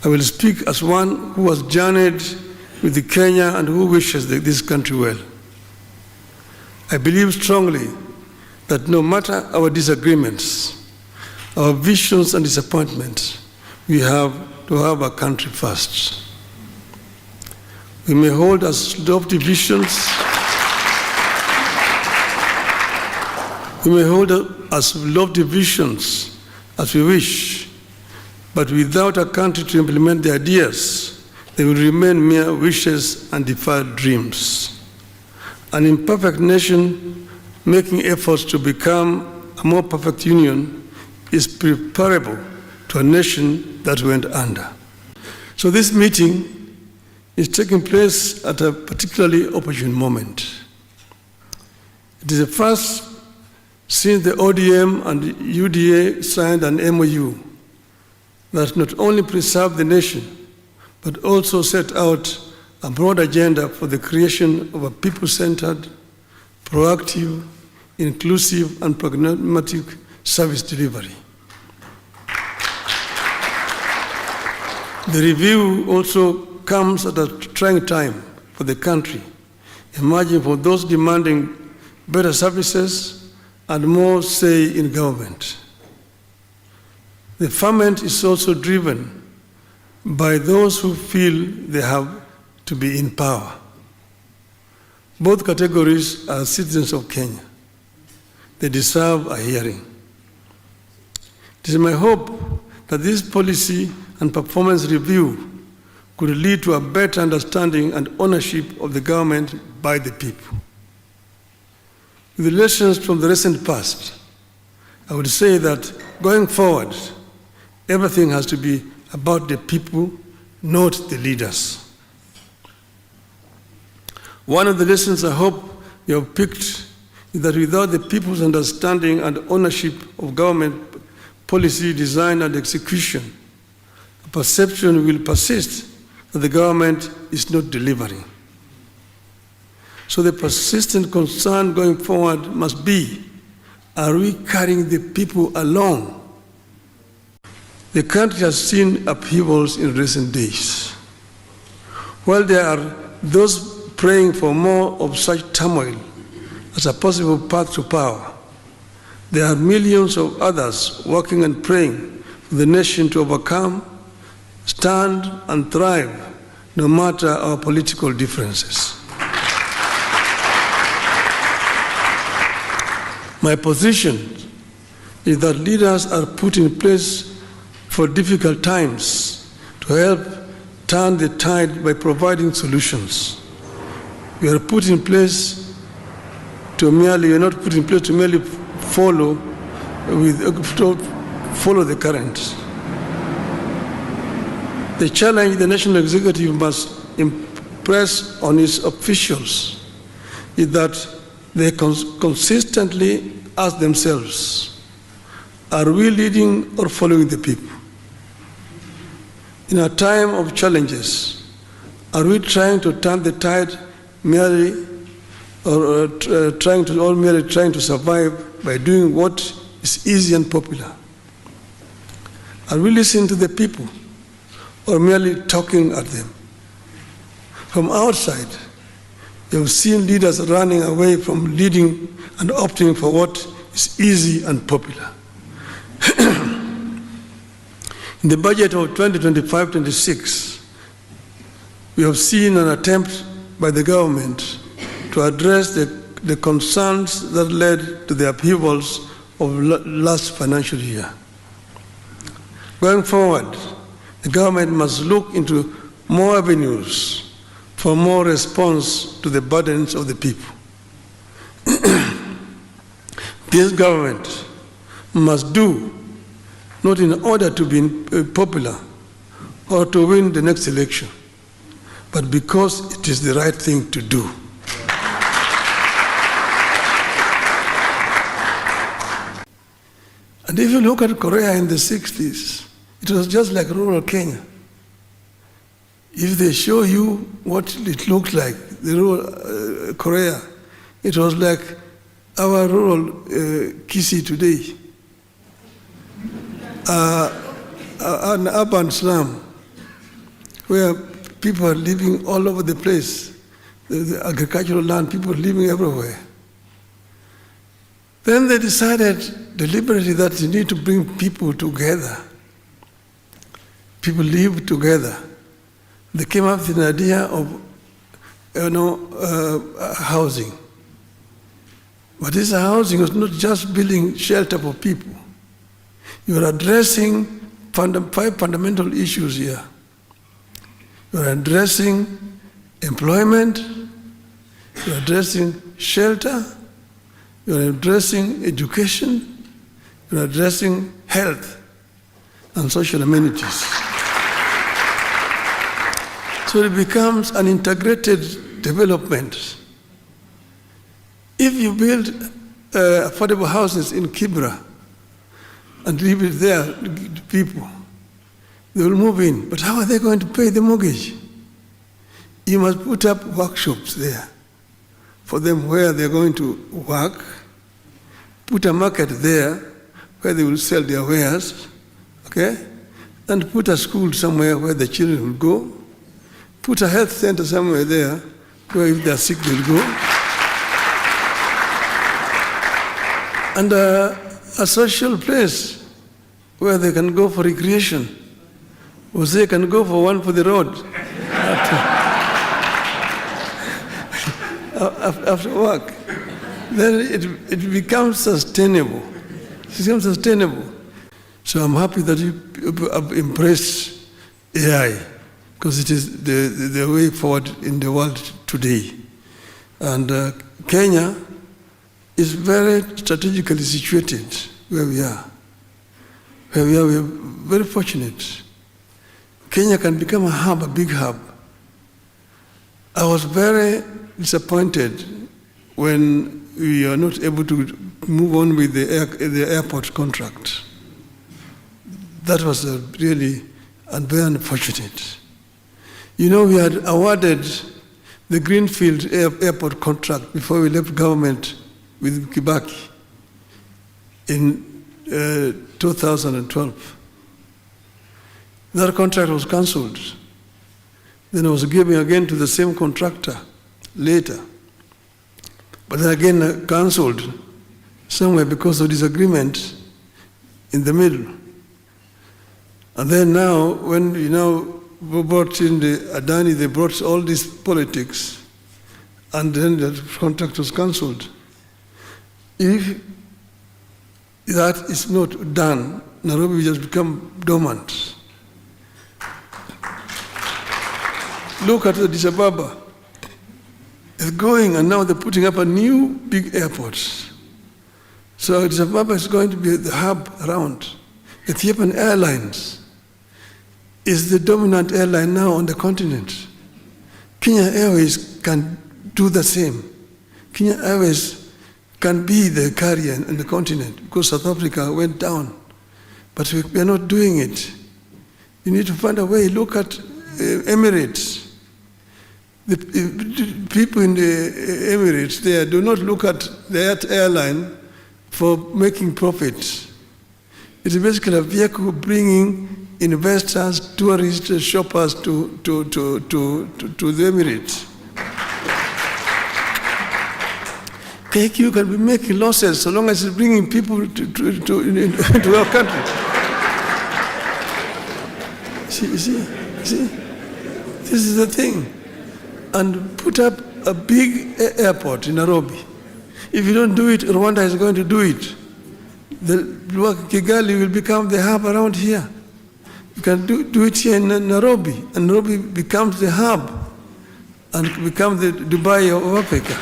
I will speak as one who has journeyed with Kenya and who wishes this country well. I believe strongly that no matter our disagreements, our visions and disappointments, we have to have our country first. We may hold as lofty visions, as we wish, but without a country to implement the ideas, they will remain mere wishes and defiled dreams. An imperfect nation making efforts to become a more perfect union is preferable to a nation that went under. So this meeting is taking place at a particularly opportune moment. It is the first since the ODM and UDA signed an MOU that not only preserved the nation, but also set out a broad agenda for the creation of a people-centered, proactive, inclusive, and pragmatic service delivery. The review also comes at a trying time for the country, emerging for those demanding better services and more say in government. The ferment is also driven by those who feel they have to be in power. Both categories are citizens of Kenya. They deserve a hearing. It is my hope that this policy and performance review could lead to a better understanding and ownership of the government by the people. With the lessons from the recent past, I would say that going forward, everything has to be about the people, not the leaders. One of the lessons I hope you have picked is that without the people's understanding and ownership of government policy design and execution, a perception will persist that the government is not delivering. So the persistent concern going forward must be, are we carrying the people along? The country has seen upheavals in recent days. While there are those praying for more of such turmoil as a possible path to power, there are millions of others working and praying for the nation to overcome, stand, and thrive, no matter our political differences. My position is that leaders are put in place for difficult times to help turn the tide by providing solutions. We are put in place to merely, follow the current. The challenge the national executive must impress on its officials is that they consistently ask themselves, are we leading or following the people? In a time of challenges, are we trying to turn the tide merely trying to survive by doing what is easy and popular? Are we listening to the people or merely talking at them? From outside, you've seen leaders running away from leading and opting for what is easy and popular. In the budget of 2025-26, we have seen an attempt by the government to address the concerns that led to the upheavals of last financial year. Going forward, the government must look into more avenues for more response to the burdens of the people. This government must do, not in order to be popular or to win the next election, but because it is the right thing to do. And if you look at Korea in the 60s, it was just like rural Kenya. If they show you what it looked like, the rural Korea, it was like our rural Kisii today. An urban slum. where people are living all over the place, the agricultural land, people are living everywhere. Then they decided deliberately that you need to bring people together. People live together. They came up with an idea of, housing. But this housing was not just building shelter for people. You are addressing 5 fundamental issues here. You are addressing employment, you are addressing shelter, you are addressing education, you are addressing health and social amenities. So it becomes an integrated development. If you build affordable houses in Kibra and leave it there, people, they will move in. But how are they going to pay the mortgage? You must put up workshops there for them where they're going to work, put a market there where they will sell their wares, okay? And put a school somewhere where the children will go, put a health center somewhere there where if they're sick they'll go, and a social place where they can go for recreation, or they can go for one for the road after work. Then it becomes sustainable. It becomes sustainable. So I'm happy that you have embraced AI, because it is the way forward in the world today. And Kenya is very strategically situated where we are. We are very fortunate. Kenya can become a hub, a big hub. I was very disappointed when we are not able to move on with the airport contract. That was really very unfortunate. You know, we had awarded the Greenfield Airport contract before we left government with Kibaki in 2012. That contract was cancelled. Then it was given again to the same contractor later. But then again cancelled somewhere because of disagreement in the middle. And then now, when we brought in the Adani, they brought all these politics, and then the contract was cancelled. If that is not done, Nairobi will just become dormant. Look at Addis Ababa. It's going, and now they're putting up a new big airport. So Addis Ababa is going to be the hub around. Ethiopian Airlines is the dominant airline now on the continent. Kenya Airways can do the same. Kenya Airways can be the carrier on the continent because South Africa went down. But we are not doing it. You need to find a way. Look at Emirates. The people in the Emirates there do not look at that airline for making profits. It's basically a vehicle bringing investors, tourists, shoppers to the Emirates. KQ can be making losses so long as it's bringing people to our country. See, this is the thing. And put up a big airport in Nairobi. If you don't do it, Rwanda is going to do it. The Kigali will become the hub around here. You can do it here in Nairobi, and Nairobi becomes the hub and become the Dubai of Africa.